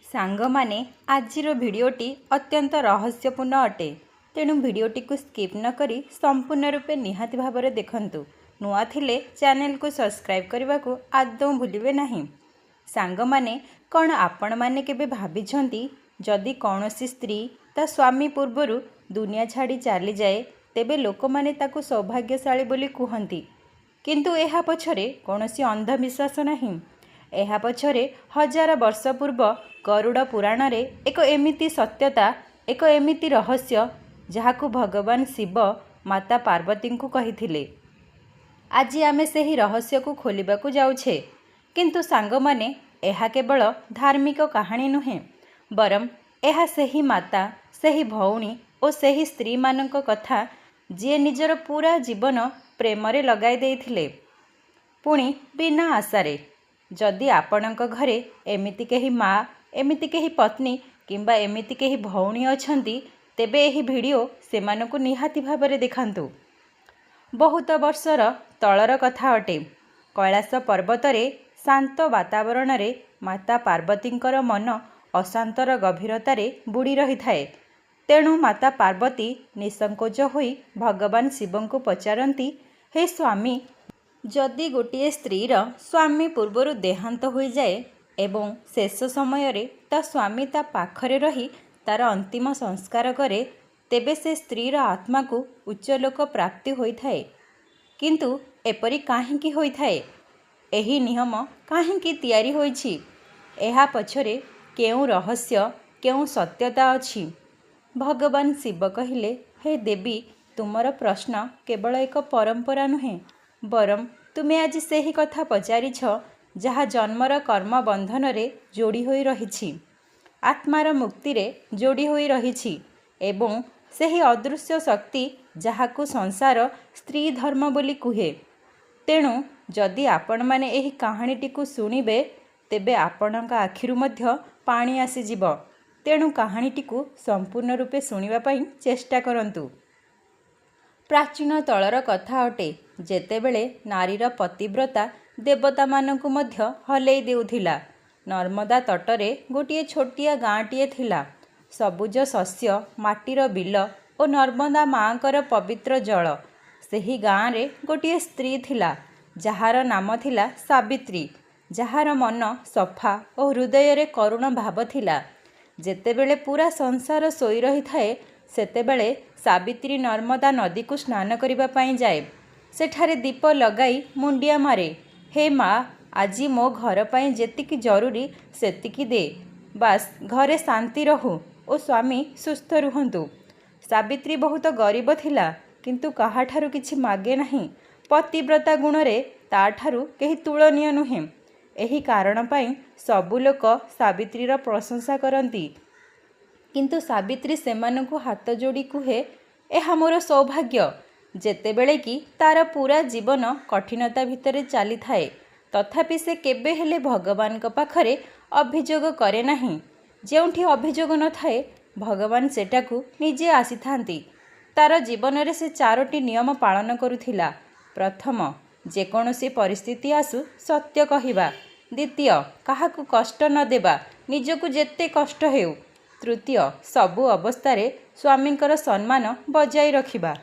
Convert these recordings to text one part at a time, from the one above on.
सांगमाने आजिर भिडियोटी अत्यंत रहस्यपूर्ण अटे। तेणु भिडियोटी को स्किप न करी संपूर्ण रूपे निहाती भाବରେ देखंतु। नुआ थिले चैनल को सब्सक्राइब करने को आदौ भूलिबे नहीं। सांगमाने कौन आपण माने केबे भाबिछंती जदि कौनसी स्त्री ता स्वामी पूर्वरु दुनिया छाड़ी चली जाए तेबे लोक माने ताकु सौभाग्यशाली बोली कहंती, किंतु एहा पछरे कौनसी अंधविश्वास नहीं। एहा पछरे हजार वर्ष पूर्व गरुड़ पुराण रे एक एमिति सत्यता, एक एमिति रहस्य जहाकु भगवान शिव माता पार्वती को कहिथिले। आज आमे सेही रहस्य को खोलिबा को जाउछे। किंतु सांगमाने एहा केवल धार्मिक कहानी नुहे, बरम एहा सेही माता, सेही भौणी और सेही स्त्री मानक कथा जे निजर पूरा जीवन प्रेम रे लगाई देइथिले, पुणी बिना आशारे। जदि आपणक घरे एमिति केही माँ, एमिति केही पत्नी किंबा एमिति केही भौणी अछंती तेबे एही भिडियो सेमानकु निहाती भाबरे देखांतु। बहुत वर्षर तलर कथा अटे। कैलाश पर्वतरे शांत वातावरण रे माता पार्वतींकर मन अशांतर गभीरतारे बुड़ी रही थाए। तेणु माता पार्वती निसंकोच होई भगवान शिवंकु पचारती, हे स्वामी, जदि गोटे स्त्रीर स्वामी पूर्वर देहांत हो जाए एवं शेष समय रे ता स्वामी ता पाखरे रही तार अंतिम संस्कार करे तेबे से स्त्रीर आत्मा को उच्चलोक प्राप्ति होइथाए। किंतु एपरी काहींकी होइथाए? एही नियम काहींकी तैयारी होइछि? एहा पछरे केउ रहस्य, केउ सत्यता अछि? भगवान शिव कहिले, हे देवी, तुमर प्रश्न केवल एक परंपरा नुहे, बरम तुमे आज सेही कथा पचारिछ जहा जन्मर कर्म बंधन रे जोड़ी होई रहिछि, आत्मार मुक्ति रे जोड़ी होई रहिछि एवं सेही अदृश्य शक्ति जहाकु संसार स्त्री धर्म बोली कुहे। तेणु जदि आपण माने एही कहानीटी को सुनिबे तेबे आपणक आखिरु मध्य पानी आसीजिब। तेणु कहानीटी को संपूर्ण रूपे सुनिबा पई चेष्टा करंतु। प्राचीन तलर कथा अटे, जेतेबेले नारीर पतिव्रता देवता मानकु मध्य हलेई देउथिला। नर्मदा तटरे गोटिए छोटिया गाँटीए थिला। सबुज शस्य, माटीर बिल और नर्मदा माँकर पवित्र जल। सेही गाँ रे गोटिए स्त्री थिला जहार नाम थिला सावित्री, जहार मन सफा और हृदय रे करुण भाव थिला। जेतेबेले पूरा संसार सोई रही थाए सेतेबेले सावित्री नर्मदा नदी को स्नान करिबा पाई जाए। सेठारे दीप लगाई मुंडिया मारे, हे माँ, आजी मो घर पाई जेतिकी जरूरी सेतिकी दे, बास घरे शांति रहू और स्वामी सुस्थ रुहंतु। सावित्री बहुत गरीब थिला, किंतु काहाठारु किछि मागे नहीं। पतिव्रता गुण रे ताठारु केही तुलनीय नुहे। एही कारण पाई सबु लोक सावित्रीर प्रशंसा करती। किंतु सावित्री सेमानकु हाथ जोड़ी कुहे, एहा मोर सौभाग्य। जेतेबेले कि तार पूरा जीवन कठिनता भितरे चली थाए तथापि से केबे हेले भगवान का पाखरे अभियोग करे नहीं। जेउठी अभियोग न थाए भगवान सेटाकू निजे आसी थांती। तार जीवन रे से चारोटी नियम पालन करुथिला। प्रथम, जेकोनोसी परिस्थिति आसु सत्य कहिबा। द्वितीय, काहाकू कष्ट न देबा, निजकू जेते कष्ट हेउ। तृतीय, सबु अवस्थारे स्वामींकर सम्मान बजाई रखिबा।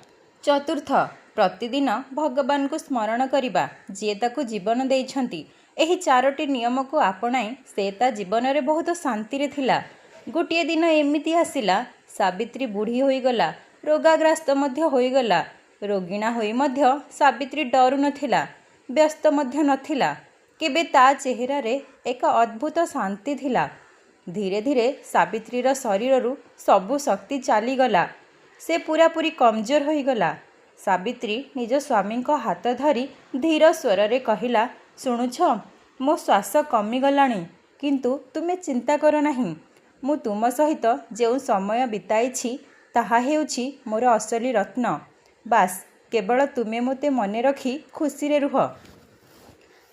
चतुर्थ, प्रतिदिन भगवान को स्मरण करिबा जे ताकू जीवन देइछंती। एही चारोटी नियम को आपणाई से ता जीवन रे बहुत शांति रे थिला। गोटिए दिन एमिति आसिला, सावित्री बुढ़ी होई गला, रोगाग्रस्त मध्य होई गला। रोगिणा होई मध्य सावित्री डरू नथिला, व्यस्त मध्य नथिला। केबे ता चेहरा रे एक अद्भुत शांति थिला। धीरे धीरे सावित्रीर शरीररू सबु शक्ति चली गला। से पूरापूरी कमजोर होई गला। सावित्री निज स्वामी को हाथ धरी धीर स्वर रे कहिला, शुणुछ, मो श्वास कमी गलानी, किंतु तुमे चिंता कर नहीं। मु तुम सहित जो समय बिताइछि ताहा हेउछि मोर असली रत्न। बास केवल तुमे मोते मने रखी खुशी रे रुह।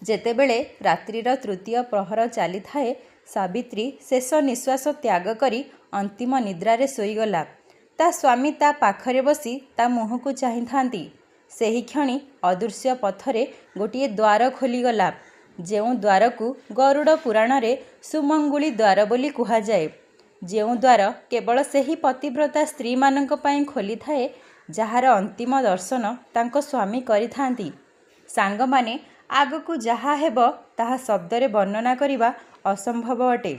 जेतेबेले रात्रिर तृतीय प्रहर चली थाए सावित्री शेष निश्वास त्याग करी अंतिम निद्रारे सोईगला। ता स्वामी ता पाखरे बसी ता मुह को चाही थांती। सेही क्षणी अदृश्य पथरे गोटिए द्वार खोलीगला। ଯେଉଁ ଦ୍ୱାରକୁ ଗରୁଡ଼ ପୁରାଣରେ ସୁମଙ୍ଗୁଳି ଦ୍ୱାର ବୋଲି କୁହାଯାଏ। ଯେଉଁ ଦ୍ୱାର କେବଳ ସେହି ପତିବ୍ରତା ସ୍ତ୍ରୀମାନଙ୍କ ପାଇଁ ଖୋଲିଥାଏ ଯାହାର ଅନ୍ତିମ ଦର୍ଶନ ତାଙ୍କ ସ୍ୱାମୀ କରିଥାନ୍ତି। ସାଙ୍ଗମାନେ, ଆଗକୁ ଯାହା ହେବ ତାହା ଶବ୍ଦରେ ବର୍ଣ୍ଣନା କରିବା ଅସମ୍ଭବ ଅଟେ।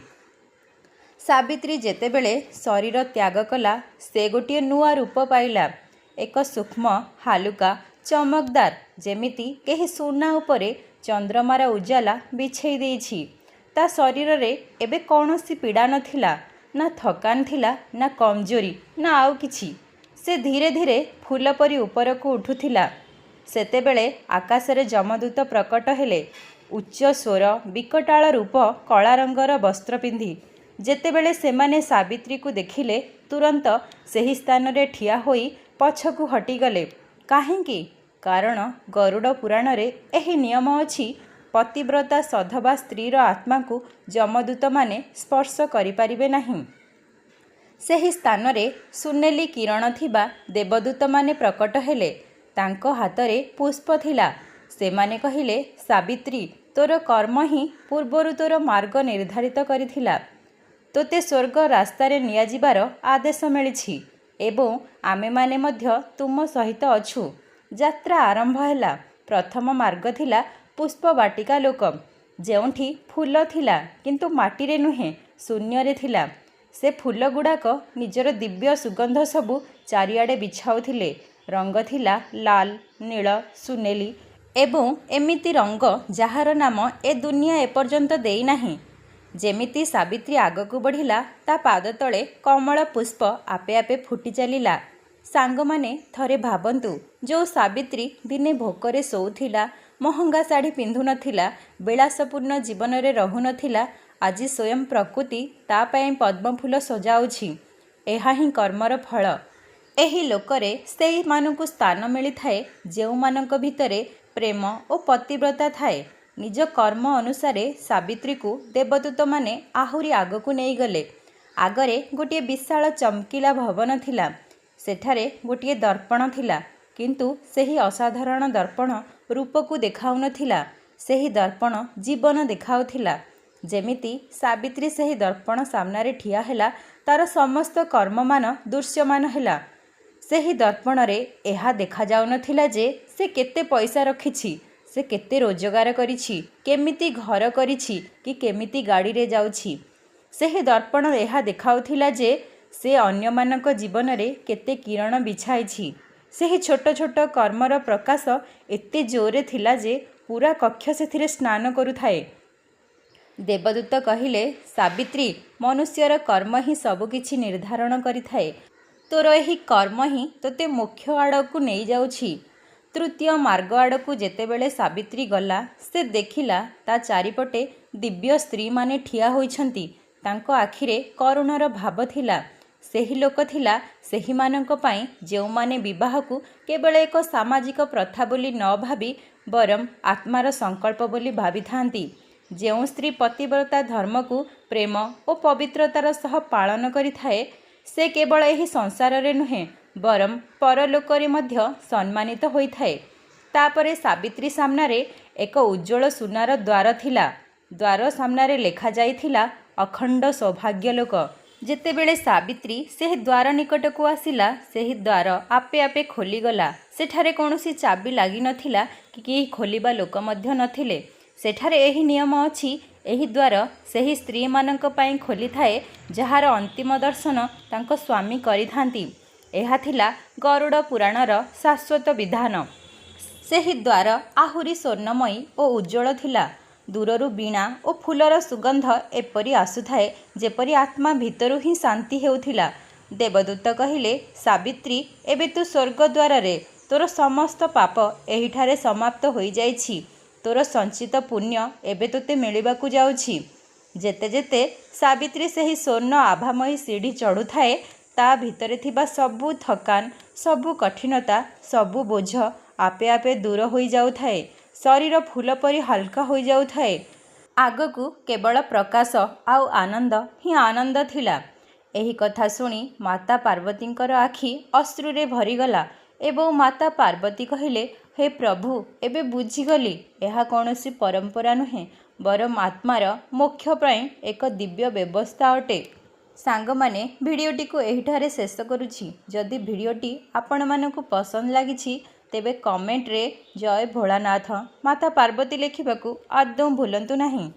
ସାବିତ୍ରୀ ଯେତେବେଳେ ଶରୀର ତ୍ୟାଗ କଲା ସେ ଗୋଟିଏ ନୂଆ ରୂପ ପାଇଲା। ଏକ ସୂକ୍ଷ୍ମ, ହାଲୁକା, ଚମକଦାର, ଯେମିତି କେହି ସୁନା ଉପରେ ଚନ୍ଦ୍ରମାର ଉଜାଲା ବିଛେଇ ଦେଇଛି। ତା ଶରୀରରେ ଏବେ କୌଣସି ପୀଡ଼ା ନଥିଲା, ନା ଥକାନ ଥିଲା, ନା କମଜୋରି, ନା ଆଉ କିଛି। ସେ ଧୀରେ ଧୀରେ ଫୁଲ ପରି ଉପରକୁ ଉଠୁଥିଲା। ସେତେବେଳେ ଆକାଶରେ ଯମଦୂତ ପ୍ରକଟ ହେଲେ। ଉଚ୍ଚ ସ୍ୱର, ବିକଟାଳ ରୂପ, କଳା ରଙ୍ଗର ବସ୍ତ୍ର ପିନ୍ଧି। ଯେତେବେଳେ ସେମାନେ ସାବିତ୍ରୀକୁ ଦେଖିଲେ ତୁରନ୍ତ ସେହି ସ୍ଥାନରେ ଠିଆ ହୋଇ ପଛକୁ ହଟିଗଲେ। କାହିଁକି? କାରଣ ଗରୁଡ଼ ପୁରାଣରେ ଏହି ନିୟମ ଅଛି, ପତିବ୍ରତା ସଧବା ସ୍ତ୍ରୀର ଆତ୍ମାକୁ ଯମଦୂତମାନେ ସ୍ପର୍ଶ କରିପାରିବେ ନାହିଁ। ସେହି ସ୍ଥାନରେ ସୁନେଲି କିରଣ ଥିବା ଦେବଦୂତମାନେ ପ୍ରକଟ ହେଲେ। ତାଙ୍କ ହାତରେ ପୁଷ୍ପ ଥିଲା। ସେମାନେ କହିଲେ, ସାବିତ୍ରୀ, ତୋର କର୍ମ ହିଁ ପୂର୍ବରୁ ତୋର ମାର୍ଗ ନିର୍ଦ୍ଧାରିତ କରିଥିଲା। ତୋତେ ସ୍ୱର୍ଗ ରାସ୍ତାରେ ନିଆଯିବାର ଆଦେଶ ମିଳିଛି ଏବଂ ଆମେମାନେ ମଧ୍ୟ ତୁମ ସହିତ ଅଛୁ। ଯାତ୍ରା ଆରମ୍ଭ ହେଲା। ପ୍ରଥମ ମାର୍ଗ ଥିଲା ପୁଷ୍ପ ବାଟିକା ଲୋକ, ଯେଉଁଠି ଫୁଲ ଥିଲା କିନ୍ତୁ ମାଟିରେ ନୁହେଁ, ଶୂନ୍ୟରେ ଥିଲା। ସେ ଫୁଲଗୁଡ଼ାକ ନିଜର ଦିବ୍ୟ ସୁଗନ୍ଧ ସବୁ ଚାରିଆଡ଼େ ବିଛାଉଥିଲେ। ରଙ୍ଗ ଥିଲା ଲାଲ, ନୀଳ, ସୁନେଲି ଏବଂ ଏମିତି ରଙ୍ଗ ଯାହାର ନାମ ଏ ଦୁନିଆ ଏପର୍ଯ୍ୟନ୍ତ ଦେଇନାହିଁ। ଯେମିତି ସାବିତ୍ରୀ ଆଗକୁ ବଢ଼ିଲା ତା ପାଦ ତଳେ କମଳ ପୁଷ୍ପ ଆପେ ଆପେ ଫୁଟି ଚାଲିଲା। ସାଙ୍ଗମାନେ, ଥରେ ଭାବନ୍ତୁ, ଯେଉଁ ସାବିତ୍ରୀ ଦିନେ ଭୋକରେ ଶୋଉଥିଲା, ମହଙ୍ଗା ଶାଢ଼ୀ ପିନ୍ଧୁନଥିଲା, ବିଳାସପୂର୍ଣ୍ଣ ଜୀବନରେ ରହୁନଥିଲା, ଆଜି ସ୍ୱୟଂ ପ୍ରକୃତି ତା ପାଇଁ ପଦ୍ମଫୁଲ ସଜାଉଛି। ଏହା ହିଁ କର୍ମର ଫଳ। ଏହି ଲୋକରେ ସେଇମାନଙ୍କୁ ସ୍ଥାନ ମିଳିଥାଏ ଯେଉଁମାନଙ୍କ ଭିତରେ ପ୍ରେମ ଓ ପତିବ୍ରତା ଥାଏ। ନିଜ କର୍ମ ଅନୁସାରେ ସାବିତ୍ରୀକୁ ଦେବଦୂତମାନେ ଆହୁରି ଆଗକୁ ନେଇଗଲେ। ଆଗରେ ଗୋଟିଏ ବିଶାଳ ଚମକିଲା ଭବନ ଥିଲା। ସେଠାରେ ଗୋଟିଏ ଦର୍ପଣ ଥିଲା, କିନ୍ତୁ ସେହି ଅସାଧାରଣ ଦର୍ପଣ ରୂପକୁ ଦେଖାଉନଥିଲା। ସେହି ଦର୍ପଣ ଜୀବନ ଦେଖାଉଥିଲା। ଯେମିତି ସାବିତ୍ରୀ ସେହି ଦର୍ପଣ ସାମ୍ନାରେ ଠିଆ ହେଲା, ତାର ସମସ୍ତ କର୍ମମାନ ଦୃଶ୍ୟମାନ ହେଲା। ସେହି ଦର୍ପଣରେ ଏହା ଦେଖାଯାଉନଥିଲା ଯେ ସେ କେତେ ପଇସା ରଖିଛି, ସେ କେତେ ରୋଜଗାର କରିଛି, କେମିତି ଘର କରିଛି କି କେମିତି ଗାଡ଼ିରେ ଯାଉଛି। ସେହି ଦର୍ପଣ ଏହା ଦେଖାଉଥିଲା ଯେ ସେ ଅନ୍ୟମାନଙ୍କ ଜୀବନରେ କେତେ କିରଣ ବିଛାଇଛି। ସେହି ଛୋଟ ଛୋଟ କର୍ମର ପ୍ରକାଶ ଏତେ ଜୋରରେ ଥିଲା ଯେ ପୁରା କକ୍ଷ ସେଥିରେ ସ୍ନାନ କରୁଥାଏ। ଦେବଦୂତ କହିଲେ, ସାବିତ୍ରୀ, ମନୁଷ୍ୟର କର୍ମ ହିଁ ସବୁକିଛି ନିର୍ଦ୍ଧାରଣ କରିଥାଏ। ତୋର ଏହି କର୍ମ ହିଁ ତୋତେ ମୋକ୍ଷ ଆଡ଼କୁ ନେଇଯାଉଛି। ତୃତୀୟ ମାର୍ଗ ଆଡ଼କୁ ଯେତେବେଳେ ସାବିତ୍ରୀ ଗଲା, ସେ ଦେଖିଲା ତା ଚାରିପଟେ ଦିବ୍ୟ ସ୍ତ୍ରୀମାନେ ଠିଆ ହୋଇଛନ୍ତି। ତାଙ୍କ ଆଖିରେ କରୁଣାର ଭାବ ଥିଲା। ସେହି ଲୋକ ଥିଲା ସେହିମାନଙ୍କ ପାଇଁ ଯେଉଁମାନେ ବିବାହକୁ କେବଳ ଏକ ସାମାଜିକ ପ୍ରଥା ବୋଲି ନ ଭାବି ବରଂ ଆତ୍ମାର ସଂକଳ୍ପ ବୋଲି ଭାବିଥାନ୍ତି। ଯେଉଁ ସ୍ତ୍ରୀ ପତିବ୍ରତା ଧର୍ମକୁ ପ୍ରେମ ଓ ପବିତ୍ରତାର ସହ ପାଳନ କରିଥାଏ, ସେ କେବଳ ଏହି ସଂସାରରେ ନୁହେଁ ବରଂ ପରଲୋକରେ ମଧ୍ୟ ସମ୍ମାନିତ ହୋଇଥାଏ। ତାପରେ ସାବିତ୍ରୀ ସାମ୍ନାରେ ଏକ ଉଜ୍ଜ୍ୱଳ ସୁନାର ଦ୍ୱାର ଥିଲା। ଦ୍ୱାର ସାମ୍ନାରେ ଲେଖାଯାଇଥିଲା, ଅଖଣ୍ଡ ସୌଭାଗ୍ୟ ଲୋକ। ଯେତେବେଳେ ସାବିତ୍ରୀ ସେହି ଦ୍ୱାର ନିକଟକୁ ଆସିଲା, ସେହି ଦ୍ୱାର ଆପେ ଆପେ ଖୋଲିଗଲା। ସେଠାରେ କୌଣସି ଚାବି ଲାଗିନଥିଲା କି କେହି ଖୋଲିବା ଲୋକ ମଧ୍ୟ ନଥିଲେ। ସେଠାରେ ଏହି ନିୟମ ଅଛି, ଏହି ଦ୍ୱାର ସେହି ସ୍ତ୍ରୀମାନଙ୍କ ପାଇଁ ଖୋଲିଥାଏ ଯାହାର ଅନ୍ତିମ ଦର୍ଶନ ତାଙ୍କ ସ୍ୱାମୀ କରିଥାନ୍ତି। ଏହା ଥିଲା ଗରୁଡ଼ ପୁରାଣର ଶାଶ୍ୱତ ବିଧାନ। ସେହି ଦ୍ୱାର ଆହୁରି ସ୍ୱର୍ଣ୍ଣମୟୀ ଓ ଉଜ୍ଜ୍ୱଳ ଥିଲା। ଦୂରରୁ ବୀଣା ଓ ଫୁଲର ସୁଗନ୍ଧ ଏପରି ଆସୁଥାଏ ଯେପରି ଆତ୍ମା ଭିତରୁ ହିଁ ଶାନ୍ତି ହେଉଥିଲା। ଦେବଦୂତ କହିଲେ, ସାବିତ୍ରୀ, ଏବେ ତୁ ସ୍ୱର୍ଗ ଦ୍ୱାରରେ। ତୋର ସମସ୍ତ ପାପ ଏହିଠାରେ ସମାପ୍ତ ହୋଇଯାଇଛି। ତୋର ସଞ୍ଚିତ ପୁଣ୍ୟ ଏବେ ତୋତେ ମିଳିବାକୁ ଯାଉଛି। ଯେତେ ଯେତେ ସାବିତ୍ରୀ ସେହି ସ୍ୱର୍ଣ୍ଣ ଆଭାମୟୀ ସିଢ଼ି ଚଢ଼ୁଥାଏ, ତା ଭିତରେ ଥିବା ସବୁ ଥକାନ, ସବୁ କଠିନତା, ସବୁ ବୋଝ ଆପେ ଆପେ ଦୂର ହୋଇଯାଉଥାଏ। ଶରୀର ଫୁଲ ପରି ହାଲକା ହୋଇଯାଉଥାଏ। ଆଗକୁ କେବଳ ପ୍ରକାଶ ଆଉ ଆନନ୍ଦ ହିଁ ଆନନ୍ଦ ଥିଲା। ଏହି କଥା ଶୁଣି ମାତା ପାର୍ବତୀଙ୍କର ଆଖି ଅଶ୍ରୁରେ ଭରିଗଲା ଏବଂ ମାତା ପାର୍ବତୀ କହିଲେ, हे प्रभु एबे बुझीगली यह कौनसी परंपरा नुहे बरम आत्मार मोक्ष ପାଇଁ एक दिव्य व्यवस्था अटे। सांगमाने भिडियोटी को एहिठारे शेष करुछि। जदि भिडियोटी आपण मानकु पसंद लागिछि तेबे कमेंट रे जय भोलानाथ माता पार्वती लेखिबाकू आदौ भूलंतु नहीं।